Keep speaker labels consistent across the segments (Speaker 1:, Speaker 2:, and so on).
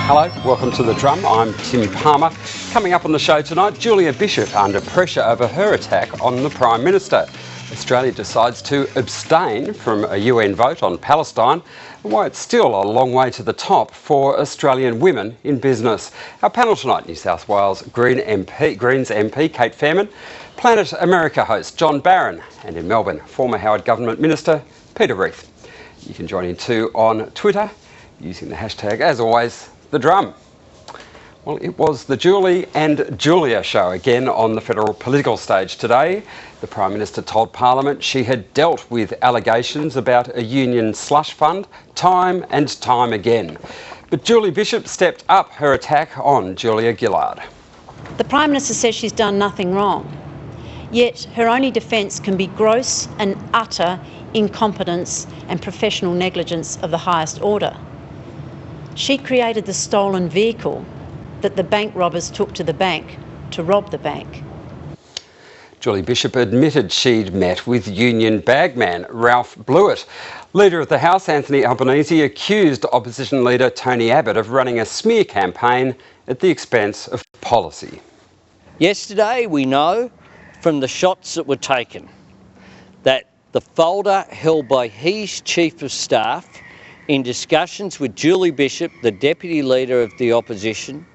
Speaker 1: Hello, welcome to The Drum. I'm Tim Palmer. Coming up on the show tonight, Julia Bishop under pressure over her attack on the Prime Minister. Australia decides to abstain from a UN vote on Palestine, and why it's still a long way to the top for Australian women in business. Our panel tonight, New South Wales Greens MP Cate Fairman, Planet America host John Barron, and in Melbourne, former Howard Government Minister Peter Reith. You can join in too on Twitter using the hashtag, as always, The Drum. Well, it was the Julie and Julia show again on the federal political stage today. The Prime Minister told Parliament she had dealt with allegations about a union slush fund time and time again. But Julie Bishop stepped up her attack on Julia Gillard.
Speaker 2: The Prime Minister says she's done nothing wrong, yet her only defence can be gross and utter incompetence and professional negligence of the highest order. She created the stolen vehicle that the bank robbers took to the bank to rob the bank.
Speaker 1: Julie Bishop admitted she'd met with union bagman Ralph Blewett. Leader of the House, Anthony Albanese, accused opposition leader Tony Abbott of running a smear campaign at the expense of policy.
Speaker 3: Yesterday, we know from the shots that were taken that the folder held by his Chief of Staff in discussions with Julie Bishop, the Deputy Leader of the Opposition,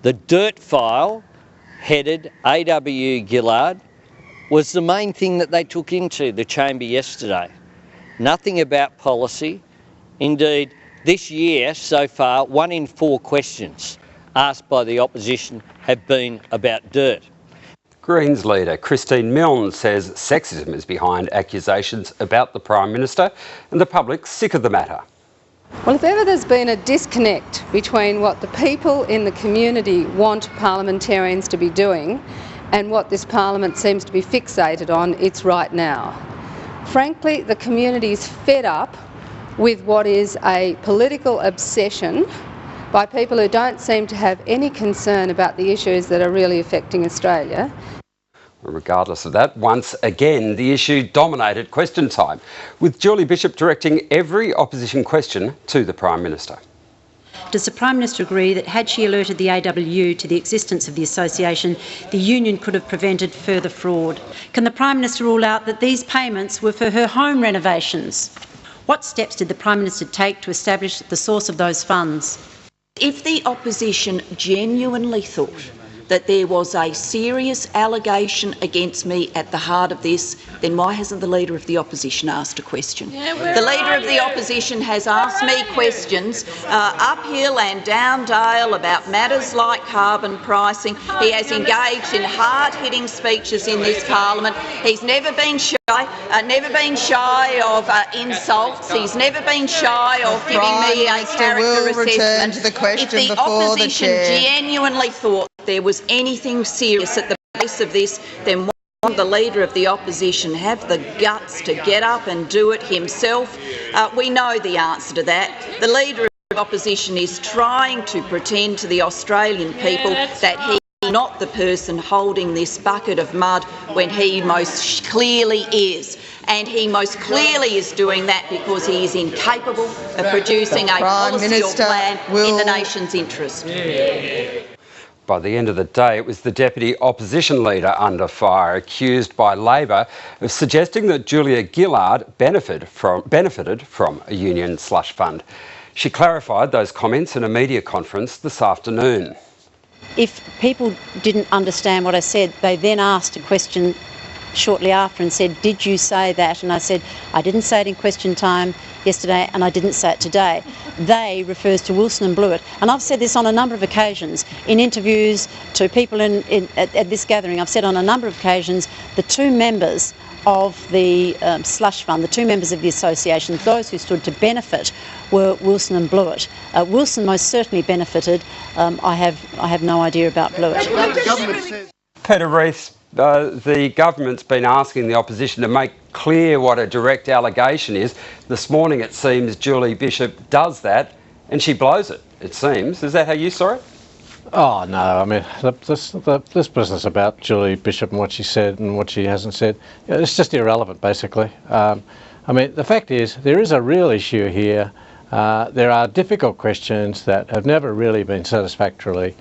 Speaker 3: the dirt file headed A.W. Gillard, was the main thing that they took into the chamber yesterday. Nothing about policy. Indeed, this year so far, 1 in 4 questions asked by the opposition have been about dirt.
Speaker 1: Greens leader Christine Milne says sexism is behind accusations about the Prime Minister and the public's sick of the matter.
Speaker 4: Well, if ever there's been a disconnect between what the people in the community want parliamentarians to be doing and what this parliament seems to be fixated on, it's right now. Frankly, the community is fed up with what is a political obsession by people who don't seem to have any concern about the issues that are really affecting Australia.
Speaker 1: Regardless of that, once again, the issue dominated question time, with Julie Bishop directing every opposition question to the Prime Minister.
Speaker 2: Does the Prime Minister agree that had she alerted the AWU to the existence of the association, the union could have prevented further fraud? Can the Prime Minister rule out that these payments were for her home renovations? What steps did the Prime Minister take to establish the source of those funds?
Speaker 5: If the opposition genuinely thought that there was a serious allegation against me at the heart of this, then why hasn't the Leader of the Opposition asked a question? The Leader of the Opposition has asked me questions uphill and down dale about matters like carbon pricing. He has engaged in hard-hitting speeches in this parliament. He's never been shy of insults. He's never been shy of giving me a character assessment. If the opposition genuinely thought there was anything serious at the base of this, then why doesn't the Leader of the Opposition have the guts to get up and do it himself? We know the answer to that. The Leader of the Opposition is trying to pretend to the Australian people that he is not the person holding this bucket of mud when he most clearly is. And he most clearly is doing that because he is incapable of producing a policy or plan in the nation's interest.
Speaker 1: By the end of the day, it was the Deputy Opposition Leader under fire, accused by Labor of suggesting that Julia Gillard benefited from a union slush fund. She clarified those comments in a media conference this afternoon.
Speaker 2: If people didn't understand what I said, they then asked a question shortly after and said, did you say that? And I said, I didn't say it in question time yesterday and I didn't say it today. They refers to Wilson and Blewett. And I've said this on a number of occasions in interviews to people at this gathering. I've said on a number of occasions the two members of the slush fund, the two members of the association, those who stood to benefit were Wilson and Blewett. Wilson most certainly benefited. I have no idea about Blewett.
Speaker 1: Peter Reith, the government's been asking the opposition to make clear what a direct allegation is. This morning it seems Julie Bishop does that and she blows it, it seems. Is that how you saw it?
Speaker 6: Oh no, I mean this business about Julie Bishop and what she said and what she hasn't said, it's just irrelevant basically. I mean the fact is there is a real issue here There are difficult questions that have never really been satisfactorily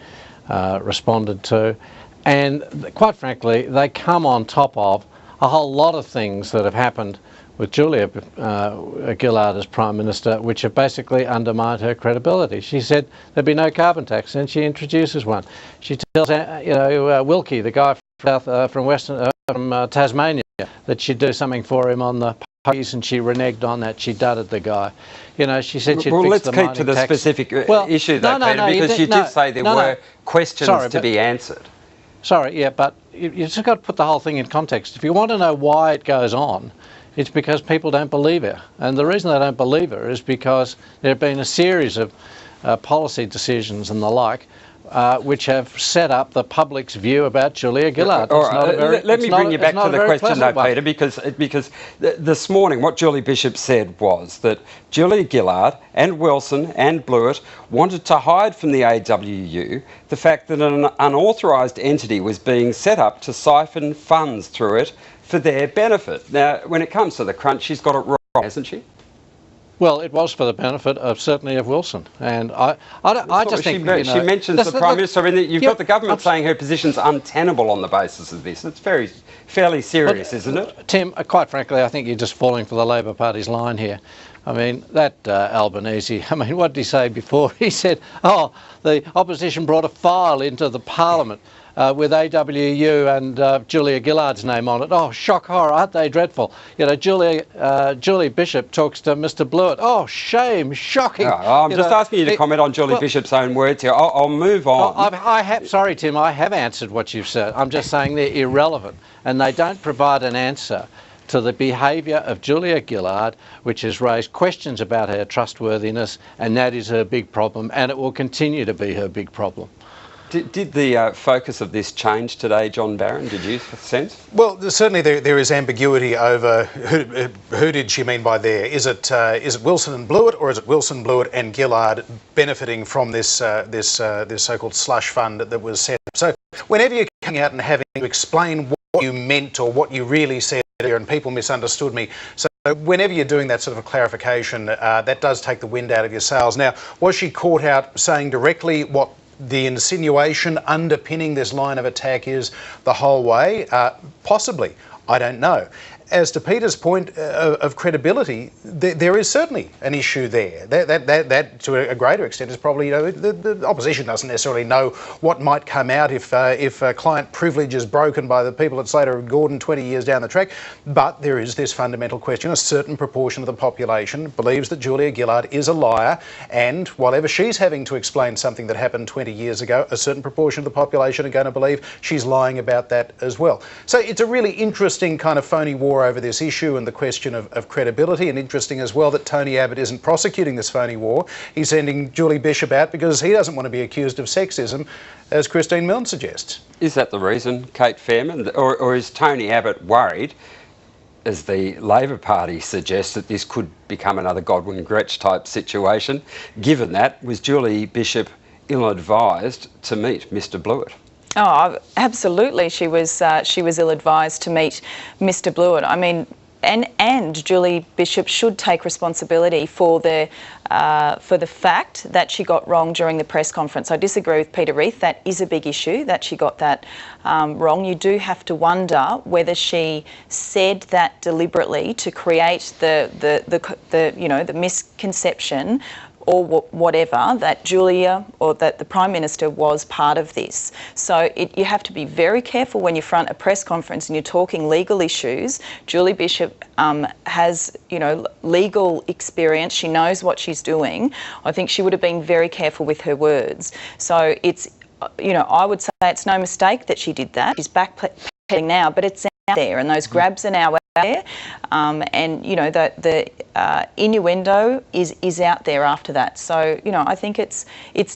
Speaker 6: responded to, and quite frankly, they come on top of a whole lot of things that have happened with Julia Gillard as Prime Minister, which have basically undermined her credibility. She said there'd be no carbon tax, and she introduces one. She tells Wilkie, the guy from Tasmania, that she'd do something for him on the puppies, and she reneged on that. She dudded the guy. You know, she said she'd fix the mining tax.
Speaker 1: Well, let's keep to the specific issue, though, Peter, because you did say there were questions to be answered.
Speaker 6: Sorry, yeah, but you just got to put the whole thing in context. If you want to know why it goes on, it's because people don't believe her. And the reason they don't believe her is because there have been a series of policy decisions and the like which have set up the public's view about Julia Gillard.
Speaker 1: Let me bring you back to the question, though, Peter, because this morning what Julie Bishop said was that Julia Gillard and Wilson and Blewett wanted to hide from the AWU the fact that an unauthorised entity was being set up to siphon funds through it for their benefit. Now, when it comes to the crunch, she's got it wrong, hasn't she?
Speaker 6: Well, it was for the benefit of certainly of Wilson, and I just think
Speaker 1: she mentions the Prime Minister. I mean, you've got the government saying her position's untenable on the basis of this. It's fairly serious, isn't it?
Speaker 6: Tim, quite frankly, I think you're just falling for the Labor Party's line here. I mean, that Albanese, I mean, what did he say before? He said, oh, the opposition brought a file into the Parliament with AWU and Julia Gillard's name on it. Oh, shock horror, aren't they dreadful? You know, Julie Bishop talks to Mr. Blewett. Oh, shame, shocking.
Speaker 1: I'm just asking you to comment on Julie Bishop's own words here. I'll move on.
Speaker 6: Sorry, Tim, I have answered what you've said. I'm just saying they're irrelevant, and they don't provide an answer to the behaviour of Julia Gillard, which has raised questions about her trustworthiness, and that is her big problem, and it will continue to be her big problem.
Speaker 1: Did the focus of this change today, John Barron? Did you sense?
Speaker 7: Well, certainly there is ambiguity over who did she mean by there. Is it Wilson and Blewett, or is it Wilson, Blewett and Gillard benefiting from this so-called slush fund that was set up? So whenever you're coming out and having to explain what you meant or what you really said here, and people misunderstood me, so whenever you're doing that sort of a clarification, that does take the wind out of your sails. Now, was she caught out saying directly what the insinuation underpinning this line of attack is the whole way? Possibly. I don't know. As to Peter's point of credibility, there is certainly an issue there. That to a greater extent is probably, you know, the opposition doesn't necessarily know what might come out if client privilege is broken by the people at Slater and Gordon 20 years down the track. But there is this fundamental question. A certain proportion of the population believes that Julia Gillard is a liar, and whatever she's having to explain something that happened 20 years ago, a certain proportion of the population are going to believe she's lying about that as well. So it's a really interesting kind of phony war over this issue and the question of credibility, and interesting as well that Tony Abbott isn't prosecuting this phony war. He's sending Julie Bishop out because he doesn't want to be accused of sexism, as Christine Milne suggests.
Speaker 1: Is that the reason, Cate Fairman, or is Tony Abbott worried, as the Labor Party suggests, that this could become another Godwin Gretsch type situation, given that was Julie Bishop ill-advised to meet Mr. Blewett?
Speaker 8: Oh, absolutely. She was ill-advised to meet Mr. Blewett. I mean, and Julie Bishop should take responsibility for the fact that she got wrong during the press conference. I disagree with Peter Reith. That is a big issue that she got that wrong. You do have to wonder whether she said that deliberately to create the misconception or whatever, that Julia or that the Prime Minister was part of this. So you have to be very careful when you front a press conference and you're talking legal issues. Julie Bishop has, legal experience. She knows what she's doing. I think she would have been very careful with her words. So it's, I would say it's no mistake that she did that. She's backpedaling now, but it's out there, and those grabs are now out there, and the innuendo is out there after that. So I think it's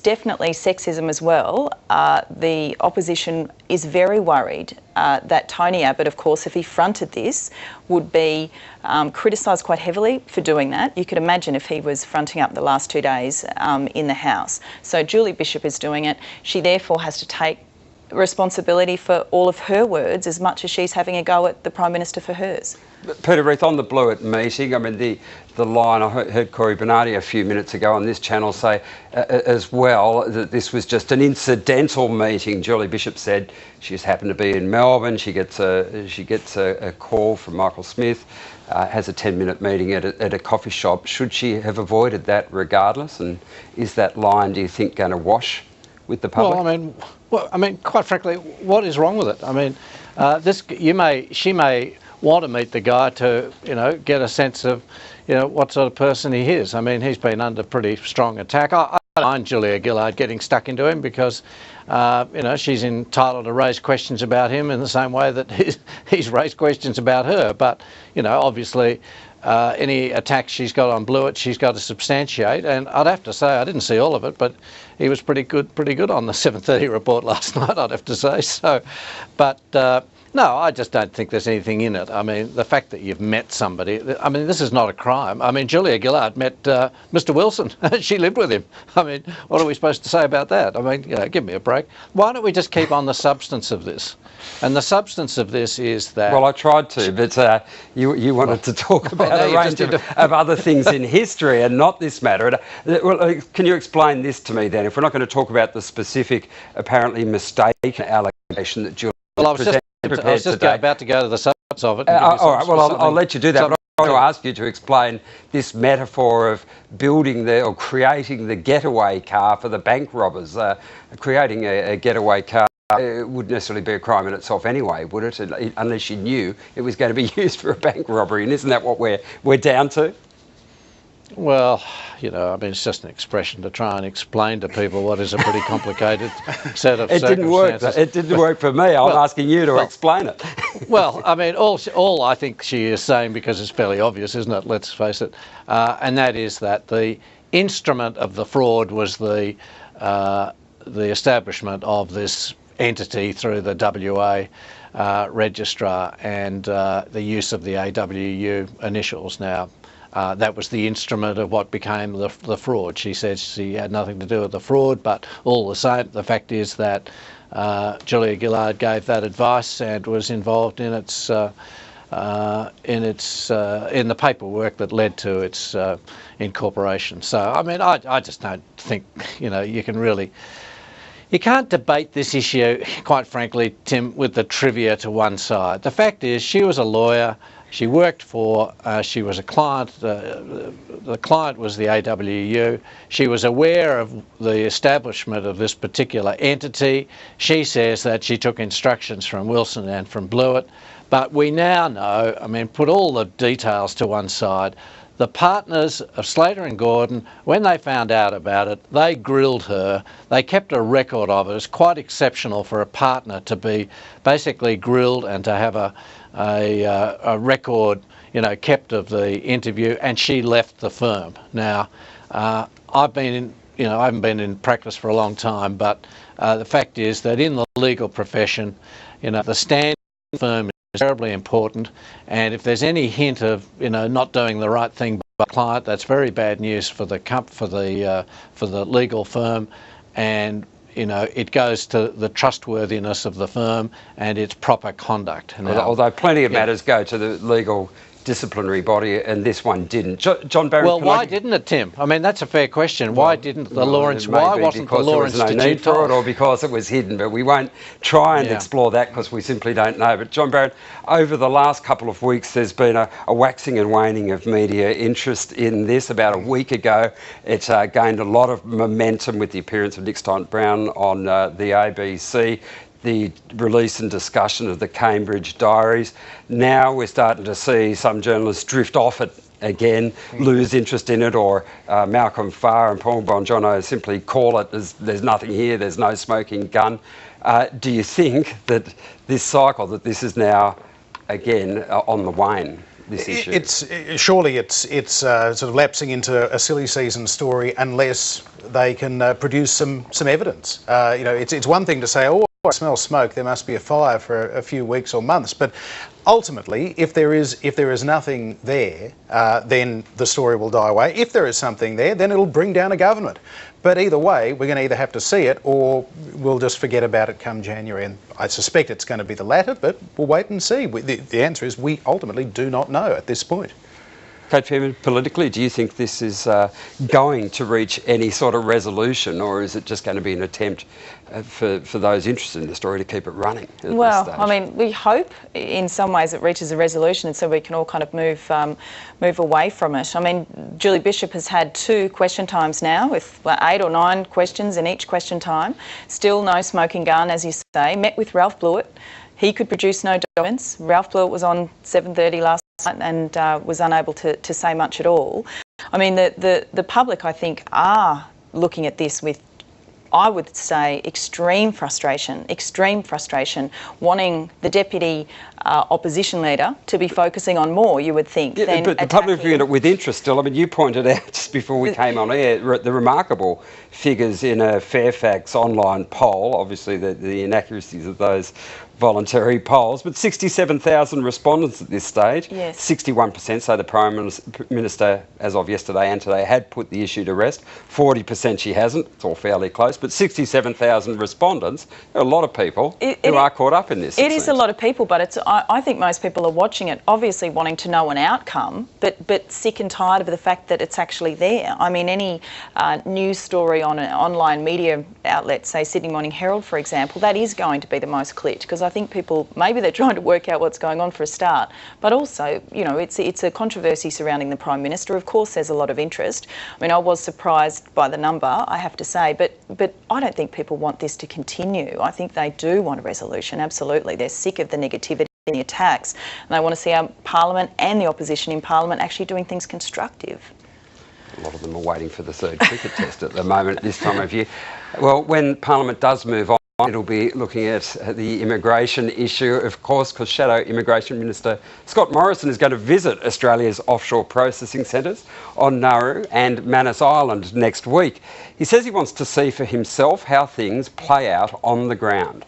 Speaker 8: definitely sexism as well. The opposition is very worried that Tony Abbott, of course, if he fronted this, would be criticised quite heavily for doing that. You could imagine if he was fronting up the last 2 days in the House. So Julie Bishop is doing it. She therefore has to take responsibility for all of her words as much as she's having a go at the Prime Minister for hers.
Speaker 1: Peter Reith, on the Blewett meeting, I mean, the line, I heard Corey Bernardi a few minutes ago on this channel say as well that this was just an incidental meeting. Julie Bishop said she just happened to be in Melbourne. She gets a call from Michael Smith, has a 10-minute meeting at a coffee shop. Should she have avoided that regardless? And is that line, do you think, going to wash with the public?
Speaker 6: Well, I mean, quite frankly, what is wrong with it? I mean, she may want to meet the guy to, get a sense of, what sort of person he is. I mean, he's been under pretty strong attack. I don't mind Julia Gillard getting stuck into him because, she's entitled to raise questions about him in the same way that he's raised questions about her. But, obviously, any attacks she's got on Blewett, she's got to substantiate. And I'd have to say, I didn't see all of it, but he was pretty good on the 7:30 report last night, I'd have to say. So, but no, I just don't think there's anything in it. I mean, the fact that you've met somebody, I mean, this is not a crime. I mean, Julia Gillard met Mr. Wilson. She lived with him. I mean, what are we supposed to say about that? I mean, give me a break. Why don't we just keep on the substance of this? And the substance of this is that...
Speaker 1: Well, I tried to, but you wanted to talk about a range of other things in history and not this matter. Well, can you explain this to me then? If we're not going to talk about the specific, apparently mistaken allegation that Julia...
Speaker 6: Well, I was just about to go to the substance of it.
Speaker 1: All right, well, I'll let you do that. But I want to ask you to explain this metaphor of creating the getaway car for the bank robbers. Creating a getaway car wouldn't necessarily be a crime in itself anyway, would it? Unless you knew it was going to be used for a bank robbery. And isn't that what we're down to?
Speaker 6: Well, I mean, it's just an expression to try and explain to people what is a pretty complicated set of circumstances.
Speaker 1: It didn't work for me. I'm asking you to explain it.
Speaker 6: Well, I mean, all I think she is saying, because it's fairly obvious, isn't it? Let's face it. And that is that the instrument of the fraud was the establishment of this entity through the WA registrar and the use of the AWU initials now. That was the instrument of what became the fraud. She says she had nothing to do with the fraud, but all the same, the fact is that Julia Gillard gave that advice and was involved in the paperwork that led to its incorporation. So, I mean, I just don't think you can't debate this issue, quite frankly, Tim, with the trivia to one side. The fact is, she was a lawyer. She worked she was a client, the client was the AWU. She was aware of the establishment of this particular entity. She says that she took instructions from Wilson and from Blewett. But we now know, I mean, put all the details to one side, the partners of Slater and Gordon, when they found out about it, they grilled her. They kept a record of it. It's quite exceptional for a partner to be basically grilled and to have a record, kept of the interview, and she left the firm. Now, I haven't been in practice for a long time, but the fact is that in the legal profession, the standing firm is terribly important, and if there's any hint of, not doing the right thing by the client, that's very bad news for the legal firm, and it goes to the trustworthiness of the firm and its proper conduct. Now,
Speaker 1: although plenty of matters go to the legal disciplinary body, and this one didn't. John Barron.
Speaker 6: Well, why didn't it, Tim? I mean, that's a fair question. Why didn't the Law Institute? Why wasn't the Law Institute?
Speaker 1: Because there was no need for it, or because it was hidden. But we won't try and explore that because we simply don't know. But John Barron, over the last couple of weeks, there's been a waxing and waning of media interest in this. About a week ago, it gained a lot of momentum with the appearance of Nick Stott-Brown on the ABC. The release and discussion of the Cambridge diaries. Now we're starting to see some journalists drift off it again, lose interest in it, or Malcolm Farr and Paul Bongiorno simply call it there's nothing here, there's no smoking gun. Do you think that this cycle, that this is now again on the wane? This issue.
Speaker 7: It's sort of lapsing into a silly season story unless they can produce some evidence. It's one thing to say, oh, I smell smoke, there must be a fire for a few weeks or months. But ultimately, if there is nothing there, then the story will die away. If there is something there, then it'll bring down a government. But either way, we're going to either have to see it or we'll just forget about it come January. And I suspect it's going to be the latter, but we'll wait and see. The answer is we ultimately do not know at this point.
Speaker 1: Cate, politically, do you think this is going to reach any sort of resolution, or is it just going to be an attempt for those interested in the story to keep it running at this stage?
Speaker 8: I mean, we hope in some ways it reaches a resolution so we can all kind of move away from it. I mean, Julie Bishop has had 2 question times now with 8 or 9 questions in each question time. Still no smoking gun, as you say. Met with Ralph Blewett. He could produce no documents. Ralph Blewett was on 7:30 last night and was unable to say much at all. I mean, the public, I think, are looking at this with, I would say, extreme frustration, wanting the deputy opposition leader to be focusing on more, you would think.
Speaker 1: Yeah, but the public viewing it with interest still. I mean, you pointed out just before we came on air the remarkable figures in a Fairfax online poll, obviously the inaccuracies of those voluntary polls, but 67,000 respondents at this stage.
Speaker 8: Yes.
Speaker 1: 61% say the Prime Minister, as of yesterday and today, had put the issue to rest. 40% she hasn't. It's all fairly close, but 67,000 respondents. There are a lot of people who are caught up in this.
Speaker 8: It is a lot of people, but I think most people are watching it, obviously wanting to know an outcome, but sick and tired of the fact that it's actually there. I mean, any news story on an online media outlet, say Sydney Morning Herald, for example, that is going to be the most clicked, because I think people, maybe they're trying to work out what's going on for a start, but also, you know, it's a controversy surrounding the Prime Minister. Of course, there's a lot of interest. I mean, I was surprised by the number, I have to say, but I don't think people want this to continue. I think they do want a resolution, absolutely. They're sick of the negativity and the attacks, and they want to see our Parliament and the opposition in Parliament actually doing things constructive.
Speaker 1: A lot of them are waiting for the 3rd cricket test at the moment, this time of year. Well, when Parliament does move on, it'll be looking at the immigration issue, of course, because Shadow Immigration Minister Scott Morrison is going to visit Australia's offshore processing centres on Nauru and Manus Island next week. He says he wants to see for himself how things play out on the ground.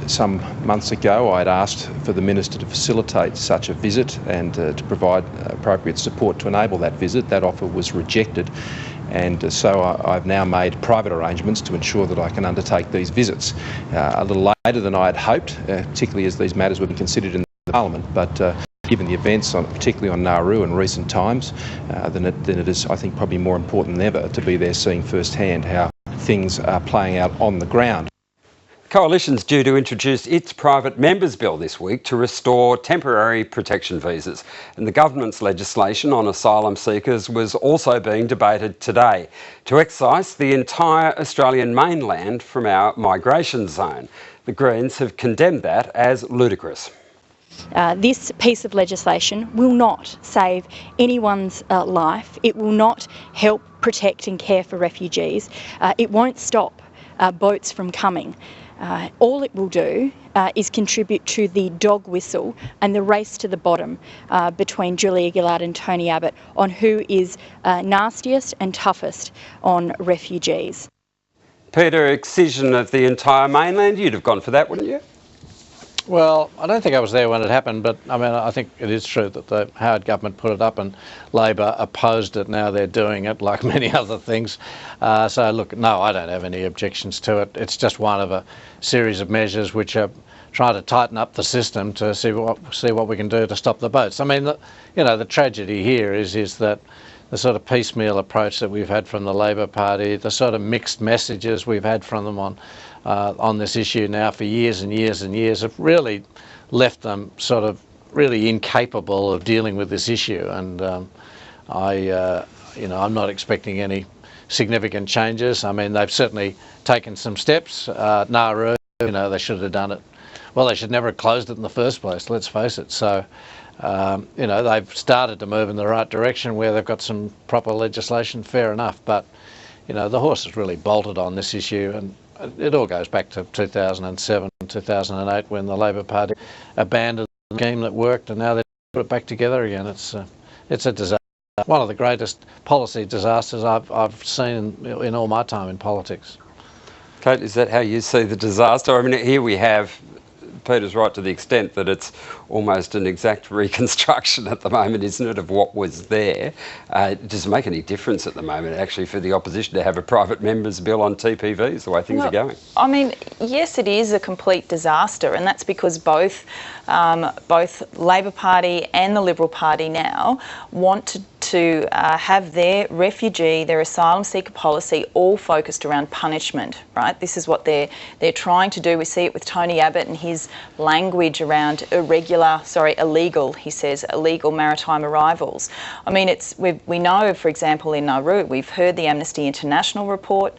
Speaker 9: Some months ago, I'd asked for the Minister to facilitate such a visit and to provide appropriate support to enable that visit. That offer was rejected. And so I've now made private arrangements to ensure that I can undertake these visits a little later than I had hoped, particularly as these matters were being considered in the Parliament. But given the events, particularly on Nauru in recent times, then it is, I think, probably more important than ever to be there seeing firsthand how things are playing out on the ground.
Speaker 1: Coalition's due to introduce its private members bill this week to restore temporary protection visas, and the government's legislation on asylum seekers was also being debated today to excise the entire Australian mainland from our migration zone. The Greens have condemned that as ludicrous.
Speaker 10: This piece of legislation will not save anyone's life. It will not help protect and care for refugees. It won't stop boats from coming. All it will do is contribute to the dog whistle and the race to the bottom between Julia Gillard and Tony Abbott on who is nastiest and toughest on refugees.
Speaker 1: Peter, excision of the entire mainland, you'd have gone for that, wouldn't you?
Speaker 6: Well, I don't think I was there when it happened, but I mean, I think it is true that the Howard government put it up and Labor opposed it. Now they're doing it, like many other things. So look, no, I don't have any objections to it. It's just one of a series of measures which are trying to tighten up the system to see what we can do to stop the boats. I mean, the tragedy here is that the sort of piecemeal approach that we've had from the Labor Party, the sort of mixed messages we've had from them on this issue now for years and years and years have really left them sort of really incapable of dealing with this issue. And I'm not expecting any significant changes. I mean, they've certainly taken some steps. Nauru, they should have done it. Well, they should never have closed it in the first place, let's face it. So, they've started to move in the right direction where they've got some proper legislation, fair enough. But, the horse has really bolted on this issue, and it all goes back to 2007, 2008, when the Labor Party abandoned the scheme that worked, and now they've put it back together again. It's a disaster. One of the greatest policy disasters I've seen in all my time in politics.
Speaker 1: Cate, is that how you see the disaster? I mean, here we have Peter's right to the extent that it's almost an exact reconstruction at the moment, isn't it, of what was there. Does it make any difference at the moment, actually, for the opposition to have a private member's bill on TPVs, the way things are going?
Speaker 8: I mean, yes, it is a complete disaster, and that's because both Labor Party and the Liberal Party now want to have their refugee, their asylum seeker policy all focused around punishment, right? This is what they're trying to do. We see it with Tony Abbott and his language around illegal, he says, illegal maritime arrivals. I mean, we know, for example, in Nauru, we've heard the Amnesty International report.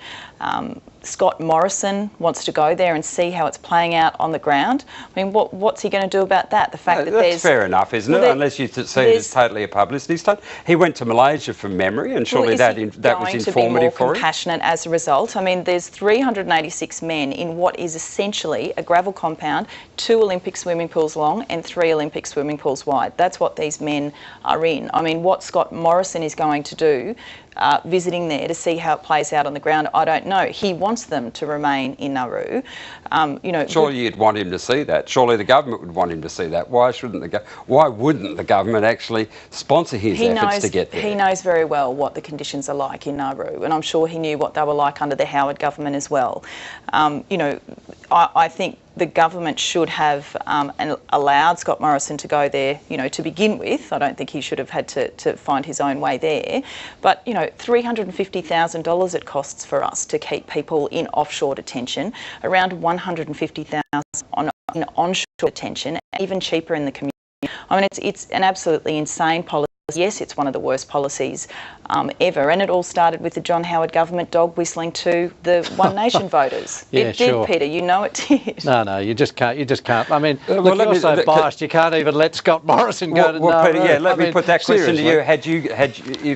Speaker 8: Scott Morrison wants to go there and see how it's playing out on the ground. I mean, what's he going to do about that? The fact that
Speaker 1: that's fair enough, isn't it? Unless you see it as totally a publicity stunt. He went to Malaysia from memory, and surely that was informative for him.
Speaker 8: Going to be more compassionate as a result. I mean, there's 386 men in what is essentially a gravel compound, 2 Olympic swimming pools long and 3 Olympic swimming pools wide. That's what these men are in. I mean, what Scott Morrison is going to do visiting there to see how it plays out on the ground, I don't know. He wants them to remain in Nauru.
Speaker 1: Surely you'd want him to see that. Surely the government would want him to see that. Why wouldn't the government actually sponsor his efforts to get there?
Speaker 8: He knows very well what the conditions are like in Nauru, and I'm sure he knew what they were like under the Howard government as well. I think the government should have allowed Scott Morrison to go there, to begin with. I don't think he should have had to find his own way there. But, $350,000 it costs for us to keep people in offshore detention, around $150,000 in onshore detention, even cheaper in the community. I mean, it's an absolutely insane policy. Yes, it's one of the worst policies ever, and it all started with the John Howard government dog whistling to the One Nation voters. It did, Peter. You know it did.
Speaker 6: No, you just can't. I mean, look, you're so biased. You can't even let Scott Morrison go to Nauru.
Speaker 1: Peter, let me put that question to you.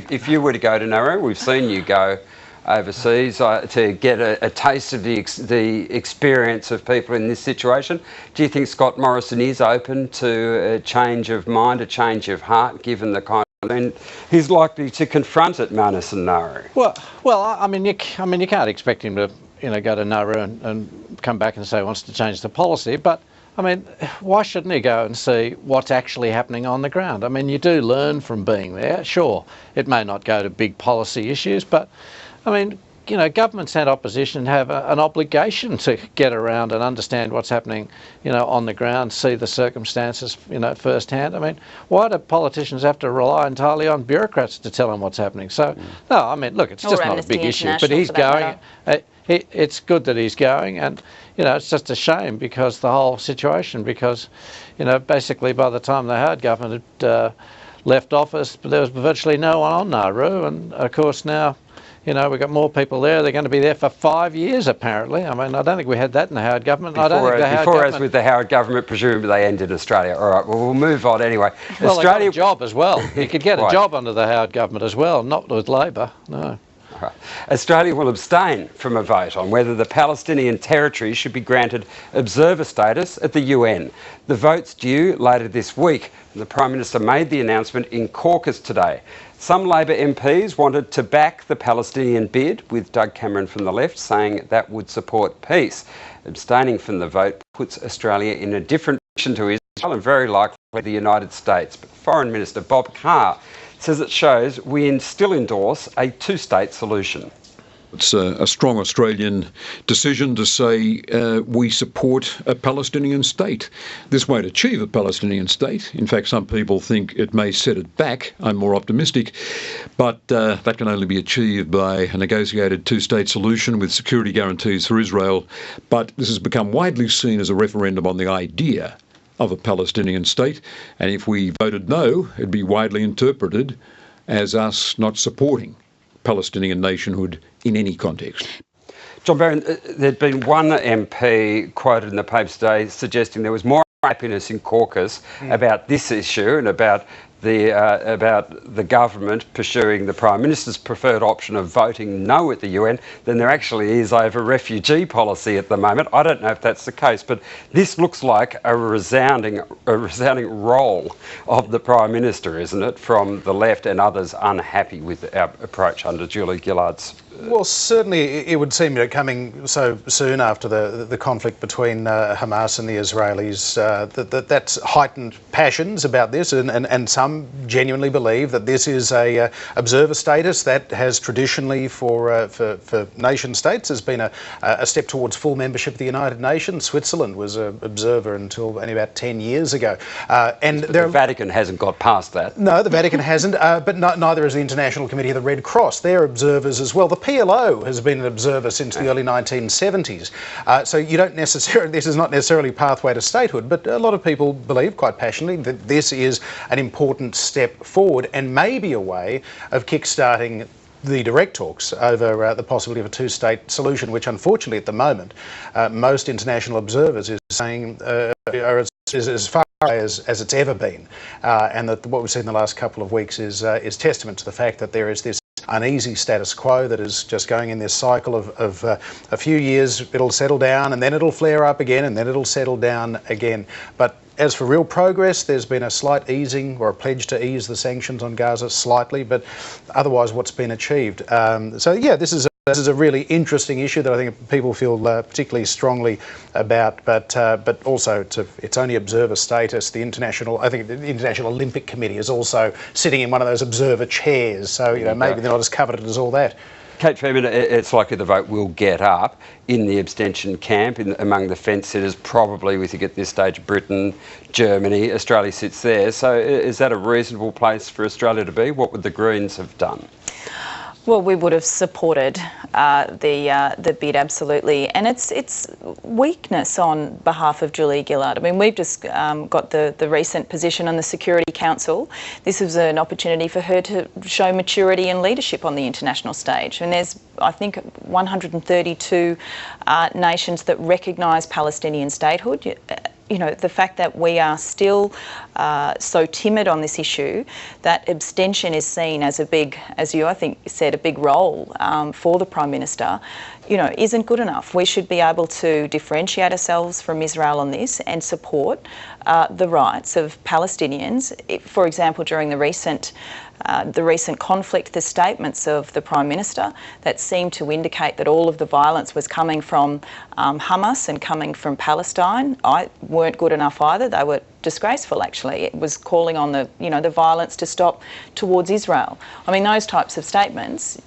Speaker 1: If you were to go to Nauru, we've seen you go overseas to get a taste of the experience of people in this situation. Do you think Scott Morrison is open to a change of mind, a change of heart, given the kind and he's likely to confront it, Manus and Nauru?
Speaker 6: Well, I mean, you can't expect him to, go to Nauru and come back and say he wants to change the policy. But I mean, why shouldn't he go and see what's actually happening on the ground? I mean, you do learn from being there. Sure, it may not go to big policy issues, but I mean, governments and opposition have an obligation to get around and understand what's happening, on the ground, see the circumstances, firsthand. I mean, why do politicians have to rely entirely on bureaucrats to tell them what's happening? So, no, I mean, look, it's just not a big issue, but he's going. It's good that he's going, and, it's just a shame because the whole situation, because, basically by the time the Howard government had left office, there was virtually no one on Nauru, and of course now, we've got more people there. They're going to be there for 5 years, apparently. I mean, I don't think we had that in the Howard government.
Speaker 1: As with the Howard government, presumably they ended Australia. All right, well, we'll move on anyway.
Speaker 6: Well, Australia, they got a job as well. You could get a job under the Howard government as well, not with Labor, no.
Speaker 1: Right. Australia will abstain from a vote on whether the Palestinian territory should be granted observer status at the UN. The vote's due later this week. The Prime Minister made the announcement in caucus today. Some Labor MPs wanted to back the Palestinian bid, with Doug Cameron from the left saying that would support peace. Abstaining from the vote puts Australia in a different position to Israel and very likely the United States. But Foreign Minister Bob Carr says it shows we still endorse a two-state solution.
Speaker 11: It's a strong Australian decision to say we support a Palestinian state. This won't achieve a Palestinian state. In fact, some people think it may set it back. I'm more optimistic. But that can only be achieved by a negotiated two-state solution with security guarantees for Israel. But this has become widely seen as a referendum on the idea of a Palestinian state. And if we voted no, it'd be widely interpreted as us not supporting Palestinian nationhood in any context.
Speaker 1: John Barron, there'd been one MP quoted in the papers today suggesting there was more happiness in caucus about this issue and about the government pursuing the Prime Minister's preferred option of voting no at the UN than there actually is over refugee policy at the moment. I don't know if that's the case, but this looks like a resounding roll of the Prime Minister, isn't it, from the left and others unhappy with our approach under Julia Gillard's
Speaker 7: Well, certainly it would seem, coming so soon after the conflict between Hamas and the Israelis, that's heightened passions about this, and some genuinely believe that this is a observer status that has traditionally for nation states has been a step towards full membership of the United Nations. Switzerland was an observer until only about 10 years ago, and
Speaker 1: the Vatican hasn't got past that.
Speaker 7: No, the Vatican hasn't, but neither has the International Committee of the Red Cross. They're observers as well. The PLO has been an observer since the early 1970s. So you don't necessarily, this is not necessarily pathway to statehood, but a lot of people believe quite passionately that this is an important step forward and maybe a way of kickstarting the direct talks over the possibility of a two-state solution, which unfortunately at the moment most international observers is saying are as far away as it's ever been, and that what we've seen in the last couple of weeks is testament to the fact that there is this uneasy status quo that is just going in this cycle of a few years. It'll settle down and then it'll flare up again and then it'll settle down again. But as for real progress, there's been a slight easing or a pledge to ease the sanctions on Gaza slightly, but otherwise what's been achieved. So yeah, this is a really interesting issue that I think people feel particularly strongly about, but also it's only observer status. I think the International Olympic Committee is also sitting in one of those observer chairs, so maybe they're not as coveted as all that.
Speaker 1: Cate Fairman, it's likely the vote will get up in the abstention camp among the fence sitters, probably we think at this stage Britain, Germany, Australia sits there. So is that a reasonable place for Australia to be? What would the Greens have done?
Speaker 8: Well, we would have supported the bid, absolutely, and it's weakness on behalf of Julia Gillard. I mean, we've just got the recent position on the Security Council. This was an opportunity for her to show maturity and leadership on the international stage. And there's, I think, 132 nations that recognise Palestinian statehood. The fact that we are still so timid on this issue, that abstention is seen as a big, as you, I think, said, a big role for the Prime Minister, isn't good enough. We should be able to differentiate ourselves from Israel on this and support the rights of Palestinians. For example, during the recent conflict, the statements of the Prime Minister that seemed to indicate that all of the violence was coming from Hamas and coming from Palestine weren't good enough either. They were disgraceful, actually. It was calling on the violence to stop towards Israel. I mean, those types of statements,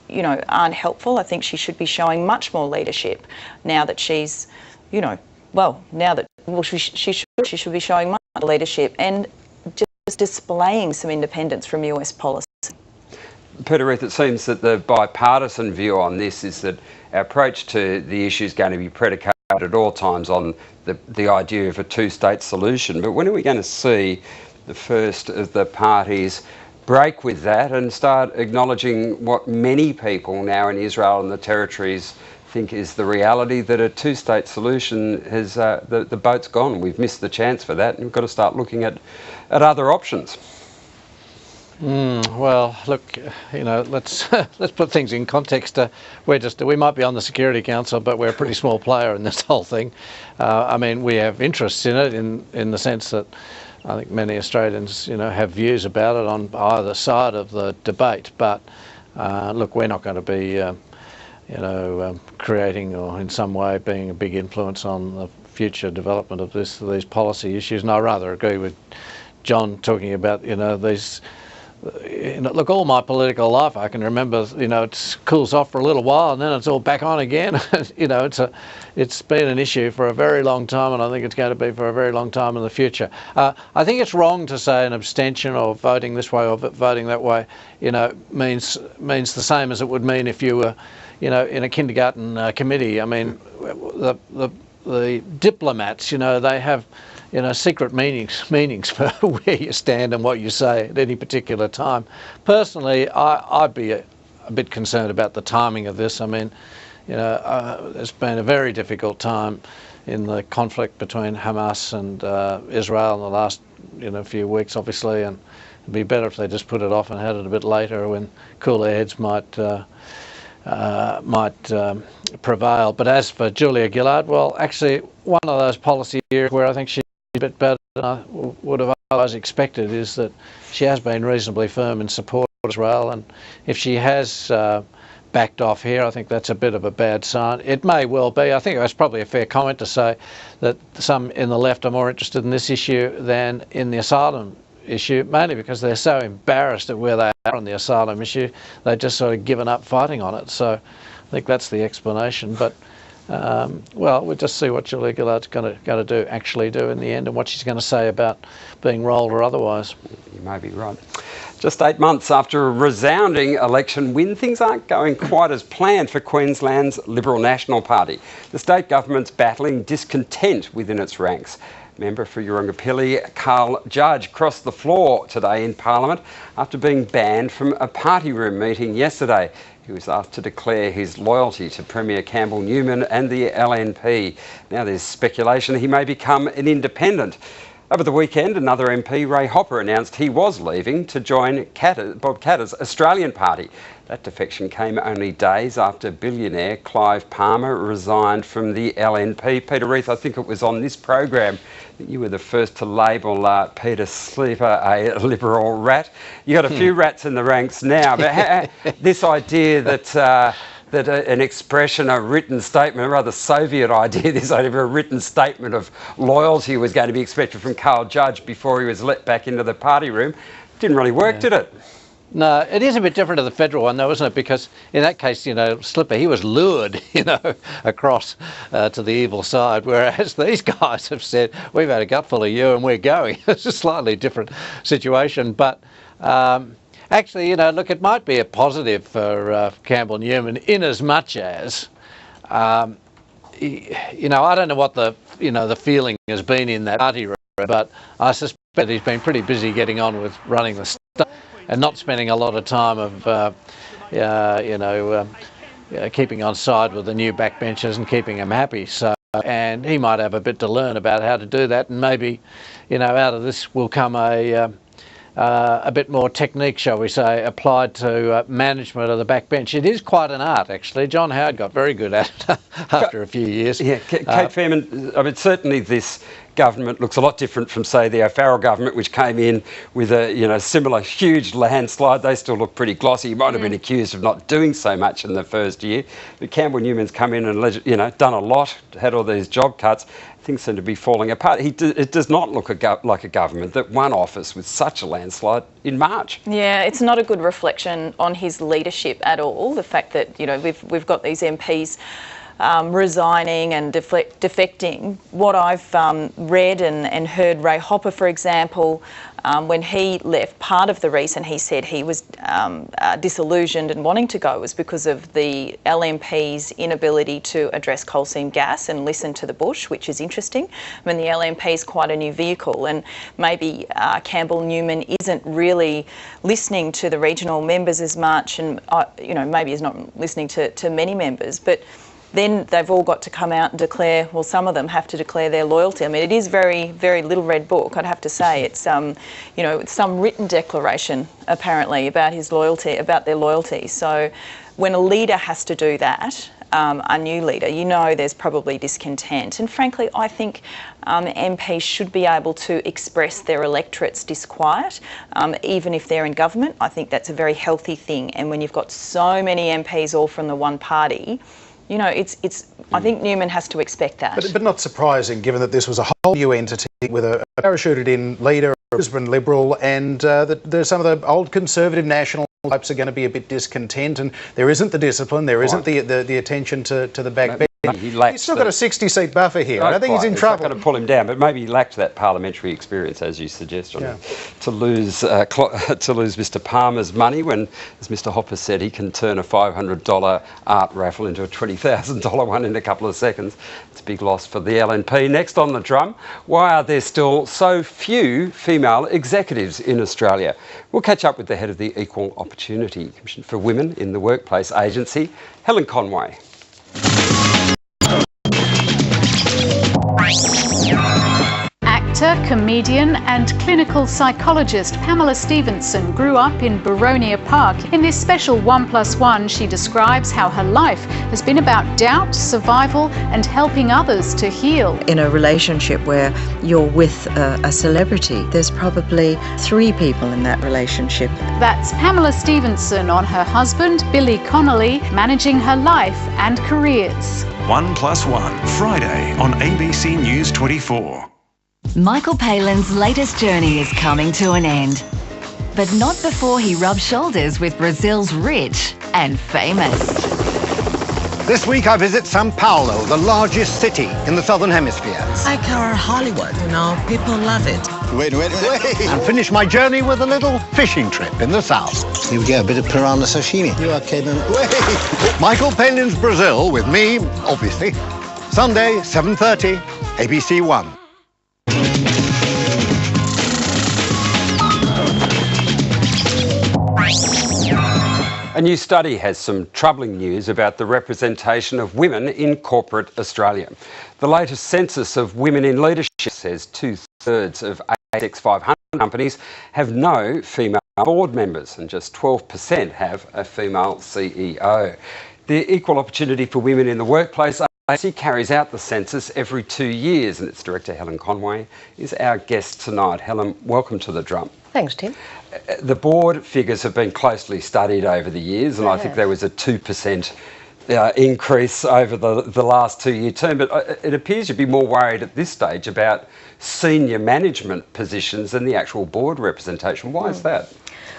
Speaker 8: aren't helpful. I think she should be showing much more leadership now that she's, she should be showing much more leadership and just displaying some independence from US policy.
Speaker 1: Peter Reith, it seems that the bipartisan view on this is that our approach to the issue is going to be predicated at all times on the idea of a two-state solution. But when are we going to see the first of the parties break with that and start acknowledging what many people now in Israel and the territories think is the reality, that a two-state solution has the boat's gone. We've missed the chance for that, and we've got to start looking at other options.
Speaker 6: Well, look, let's put things in context. We might be on the Security Council, but we're a pretty small player in this whole thing. I mean, we have interests in it in the sense that I think many Australians, have views about it on either side of the debate. But look, we're not going to be, creating or in some way being a big influence on the future development of these policy issues. And I rather agree with John talking about, these. Look, all my political life, I can remember, it cools off for a little while and then it's all back on again. It's been an issue for a very long time, and I think it's going to be for a very long time in the future. I think it's wrong to say an abstention or voting this way or voting that way, means the same as it would mean if you were, in a kindergarten committee. I mean, the diplomats, they have, secret meanings for where you stand and what you say at any particular time. Personally, I'd be a bit concerned about the timing of this. I mean, it's been a very difficult time in the conflict between Hamas and Israel in the last, few weeks, obviously, and it'd be better if they just put it off and had it a bit later when cooler heads might prevail. But as for Julia Gillard, well, actually, one of those policy areas where I think she's a bit better than I would have otherwise expected is that she has been reasonably firm in support of Israel, and if she has backed off here. I think that's a bit of a bad sign. It may well be. I think that's probably a fair comment to say that some in the left are more interested in this issue than in the asylum issue, mainly because they're so embarrassed at where they are on the asylum issue. They've just sort of given up fighting on it. So I think that's the explanation. But well, we'll just see what Julia Gillard's going to actually do in the end, and what she's going to say about being rolled or otherwise.
Speaker 1: You may be right. Just 8 months after a resounding election win, things aren't going quite as planned for Queensland's Liberal National Party. The state government's battling discontent within its ranks. Member for Urungapilli, Carl Judge, crossed the floor today in Parliament after being banned from a party room meeting yesterday. He was asked to declare his loyalty to Premier Campbell Newman and the LNP. Now there's speculation he may become an independent. Over the weekend, another MP, Ray Hopper, announced he was leaving to join Bob Katter's Australian Party. That defection came only days after billionaire Clive Palmer resigned from the LNP. Peter Reith, I think it was on this program that you were the first to label Peter Sleeper a Liberal rat. You got a few rats in the ranks now, but this idea that an expression, a written statement, a rather Soviet idea, this idea of a written statement of loyalty was going to be expected from Carl Judge before he was let back into the party room. Didn't really work, did it?
Speaker 6: No, it is a bit different to the federal one, though, isn't it? Because in that case, Slipper, he was lured, across to the evil side, whereas these guys have said, we've had a gutful of you and we're going. It's a slightly different situation, but actually, look, it might be a positive for Campbell Newman in as much as, I don't know what the feeling has been in that party room, but I suspect he's been pretty busy getting on with running the stuff and not spending a lot of time of, keeping on side with the new backbenchers and keeping them happy. So, and he might have a bit to learn about how to do that, and maybe, out of this will come a bit more technique, shall we say, applied to management of the backbench. It is quite an art, actually. John Howard got very good at it after a few years.
Speaker 1: Yeah, Kate Fairman, I mean, certainly this government looks a lot different from, say, the O'Farrell government, which came in with a similar huge landslide. They still look pretty glossy. He might have been accused of not doing so much in the first year. But Campbell Newman's come in and done a lot, had all these job cuts. Things seem to be falling apart. It does not look like a government that won office with such a landslide in March.
Speaker 8: Yeah, it's not a good reflection on his leadership at all. The fact that we've got these MPs resigning and defecting. What I've read and heard Ray Hopper, for example, when he left, part of the reason he said he was disillusioned and wanting to go was because of the LNP's inability to address coal seam gas and listen to the bush, which is interesting. I mean, the LNP is quite a new vehicle, and maybe Campbell Newman isn't really listening to the regional members as much, and maybe he's not listening to many members, but then they've all got to come out and declare, well, some of them have to declare their loyalty. I mean, it is very, very little red book, I'd have to say. It's, it's some written declaration, apparently, about his loyalty, about their loyalty. So when a leader has to do that, a new leader, there's probably discontent. And frankly, I think MPs should be able to express their electorate's disquiet, even if they're in government. I think that's a very healthy thing. And when you've got so many MPs all from the one party, I think Newman has to expect that.
Speaker 7: But not surprising, given that this was a whole new entity with a parachuted-in leader, a Brisbane Liberal, and there's some of the old Conservative national types are going to be a bit discontent, and there isn't the discipline, there isn't the attention to the backbench. He's still got a 60-seat buffer here. I think he's in trouble.
Speaker 1: It's not going to pull him down, but maybe he lacked that parliamentary experience, as you suggest, to lose Mr. Palmer's money when, as Mr. Hopper said, he can turn a $500 art raffle into a $20,000 one in a couple of seconds. It's a big loss for the LNP. Next on the drum, why are there still so few female executives in Australia? We'll catch up with the head of the Equal Opportunity Commission for Women in the Workplace Agency, Helen Conway.
Speaker 12: writer, comedian and clinical psychologist Pamela Stephenson grew up in Boronia Park. In this special 1+1, she describes how her life has been about doubt, survival and helping others to heal.
Speaker 13: In a relationship where you're with a celebrity, there's probably 3 people in that relationship.
Speaker 12: That's Pamela Stephenson on her husband, Billy Connolly, managing her life and careers.
Speaker 14: 1+1, Friday on ABC News 24.
Speaker 15: Michael Palin's latest journey is coming to an end, but not before he rubs shoulders with Brazil's rich and famous.
Speaker 16: This week I visit São Paulo, the largest city in the Southern Hemisphere.
Speaker 17: Like our Hollywood, people love it.
Speaker 16: Wait. And finish my journey with a little fishing trip in the south.
Speaker 18: Here we go, a bit of piranha sashimi. You are kidding.
Speaker 16: Wait. Michael Palin's Brazil with me, obviously. Sunday, 7:30, ABC 1.
Speaker 1: A new study has some troubling news about the representation of women in corporate Australia. The latest census of women in leadership says 2/3 of ASX 500 companies have no female board members and just 12% have a female CEO. The Equal Opportunity for Women in the Workplace ASC carries out the census every 2 years, and its director Helen Conway is our guest tonight. Helen, welcome to The Drum.
Speaker 19: Thanks, Tim.
Speaker 1: The board figures have been closely studied over the years, and I think there was a 2% increase over the last 2-year term, but it appears you'd be more worried at this stage about senior management positions than the actual board representation. Why is that?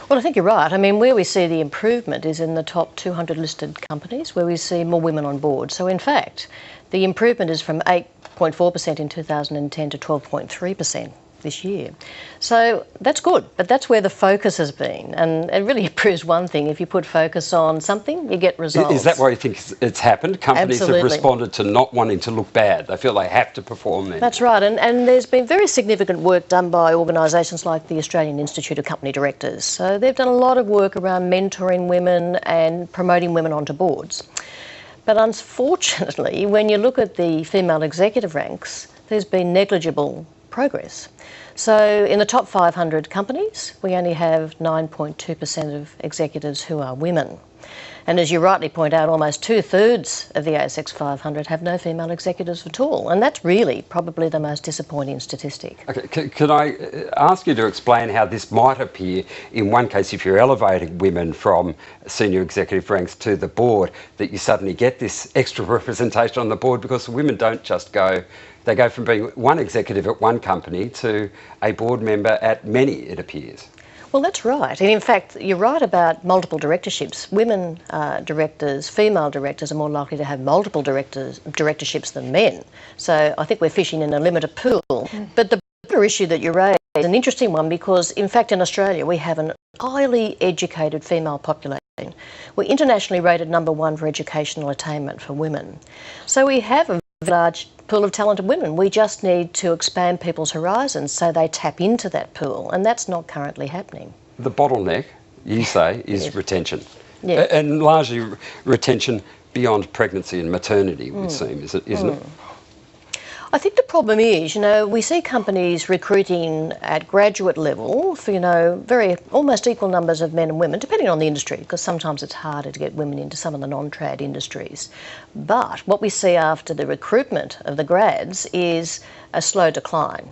Speaker 19: Well, I think you're right. I mean, where we see the improvement is in the top 200 listed companies where we see more women on board. So in fact, the improvement is from 8.4% in 2010 to 12.3% this year. So that's good, but that's where the focus has been. And it really proves one thing: if you put focus on something, you get results.
Speaker 1: Is that why you think it's happened? Companies
Speaker 19: Absolutely.
Speaker 1: have responded to not wanting to look bad. They feel they have to perform then.
Speaker 19: That's right, and there's been very significant work done by organisations like the Australian Institute of Company Directors. So they've done a lot of work around mentoring women and promoting women onto boards. But unfortunately, when you look at the female executive ranks, there's been negligible progress. So in the top 500 companies, we only have 9.2% of executives who are women. And as you rightly point out, almost 2/3 of the ASX 500 have no female executives at all. And that's really probably the most disappointing statistic.
Speaker 1: Okay, can I ask you to explain how this might appear in one case if you're elevating women from senior executive ranks to the board, that you suddenly get this extra representation on the board, because women don't just go, they go from being one executive at one company to a board member at many, it appears.
Speaker 19: Well, that's right. And in fact, you're right about multiple directorships. Women directors, female directors are more likely to have multiple directorships than men. So I think we're fishing in a limited pool. But the broader issue that you raise is an interesting one, because in fact in Australia we have an highly educated female population. We're internationally rated #1 for educational attainment for women. So we have a large pool of talented women. We just need to expand people's horizons so they tap into that pool, and that's not currently happening.
Speaker 1: The bottleneck, you say, is retention.
Speaker 19: Yeah.
Speaker 1: And largely retention beyond pregnancy and maternity, would seem, isn't it?
Speaker 19: I think the problem is, we see companies recruiting at graduate level for, very almost equal numbers of men and women, depending on the industry, because sometimes it's harder to get women into some of the non-trad industries. But what we see after the recruitment of the grads is a slow decline.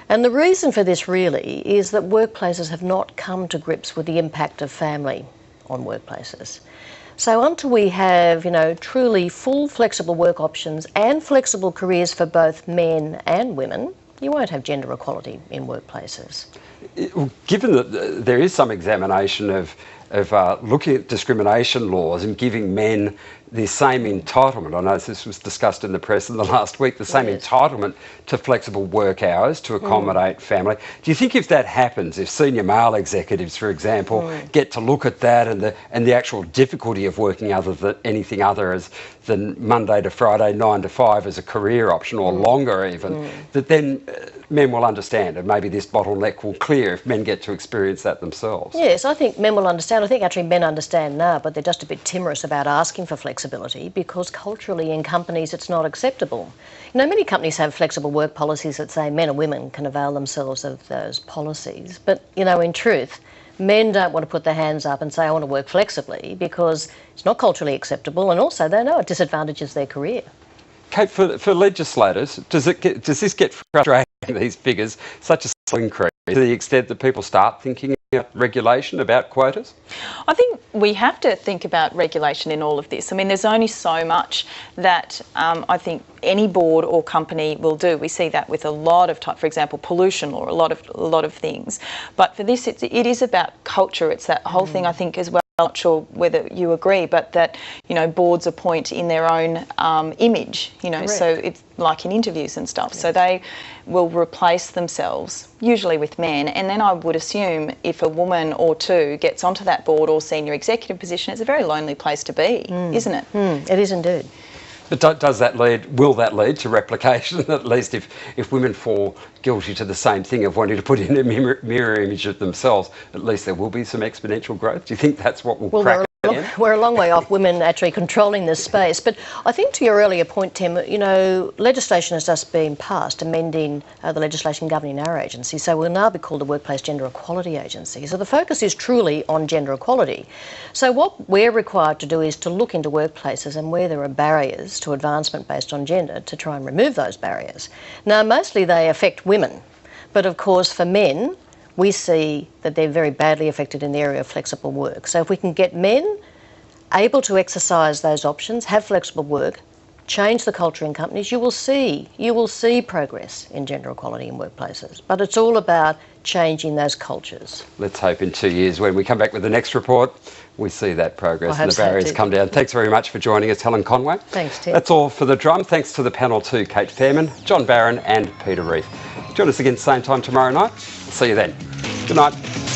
Speaker 19: And the reason for this really is that workplaces have not come to grips with the impact of family on workplaces. So until we have, truly full flexible work options and flexible careers for both men and women, you won't have gender equality in workplaces.
Speaker 1: Given that there is some examination of looking at discrimination laws and giving men the same entitlement, I know this was discussed in the press in the last week, the same entitlement to flexible work hours to accommodate family. Do you think if that happens, if senior male executives, for example, get to look at that and the actual difficulty of working anything other than Monday to Friday, 9 to 5 as a career option, or longer even, that then men will understand and maybe this bottleneck will clear if men get to experience that themselves?
Speaker 19: Yes, I think men will understand. and I think actually men understand now, but they're just a bit timorous about asking for flexibility because culturally in companies it's not acceptable. You know, many companies have flexible work policies that say men and women can avail themselves of those policies, but, you know, in truth, men don't want to put their hands up and say, I want to work flexibly because it's not culturally acceptable, and also they know it disadvantages their career.
Speaker 1: Cate, for legislators, does this get frustrating, these figures, such a slow increase, to the extent that people start thinking about regulation, about quotas?
Speaker 8: I think we have to think about regulation in all of this. I mean, there's only so much that I think any board or company will do. We see that with a lot of, for example, pollution or a lot of things. But for this, it is about culture. It's that whole thing, I think, as well. I'm not sure whether you agree, but that, you know, boards appoint in their own image, you know,
Speaker 19: Correct.
Speaker 8: so it's like in interviews and stuff. Yes. So they will replace themselves, usually with men, and then I would assume if a woman or two gets onto that board or senior executive position, it's a very lonely place to be, isn't it?
Speaker 19: It is indeed.
Speaker 1: But will that lead to replication, at least if women fall guilty to the same thing of wanting to put in a mirror image of themselves, at least there will be some exponential growth? Do you think that's what will crack it?
Speaker 19: We're a long way off women actually controlling this space. But I think to your earlier point, Tim, you know, legislation has just been passed amending the legislation governing our agency. So we'll now be called the Workplace Gender Equality Agency. So the focus is truly on gender equality. So what we're required to do is to look into workplaces and where there are barriers to advancement based on gender to try and remove those barriers. Now, mostly they affect women. But of course, for men, we see that they're very badly affected in the area of flexible work. So if we can get men able to exercise those options, have flexible work, change the culture in companies, you will see progress in gender equality in workplaces. But it's all about changing those cultures.
Speaker 1: Let's hope in 2 years when we come back with the next report, we see that progress and the barriers come down. Thanks very much for joining us, Helen Conway.
Speaker 19: Thanks, Tim.
Speaker 1: That's all for The Drum. Thanks to the panel too, Cate Fairman, John Barron and Peter Reith. Join us again same time tomorrow night. See you then. Good night.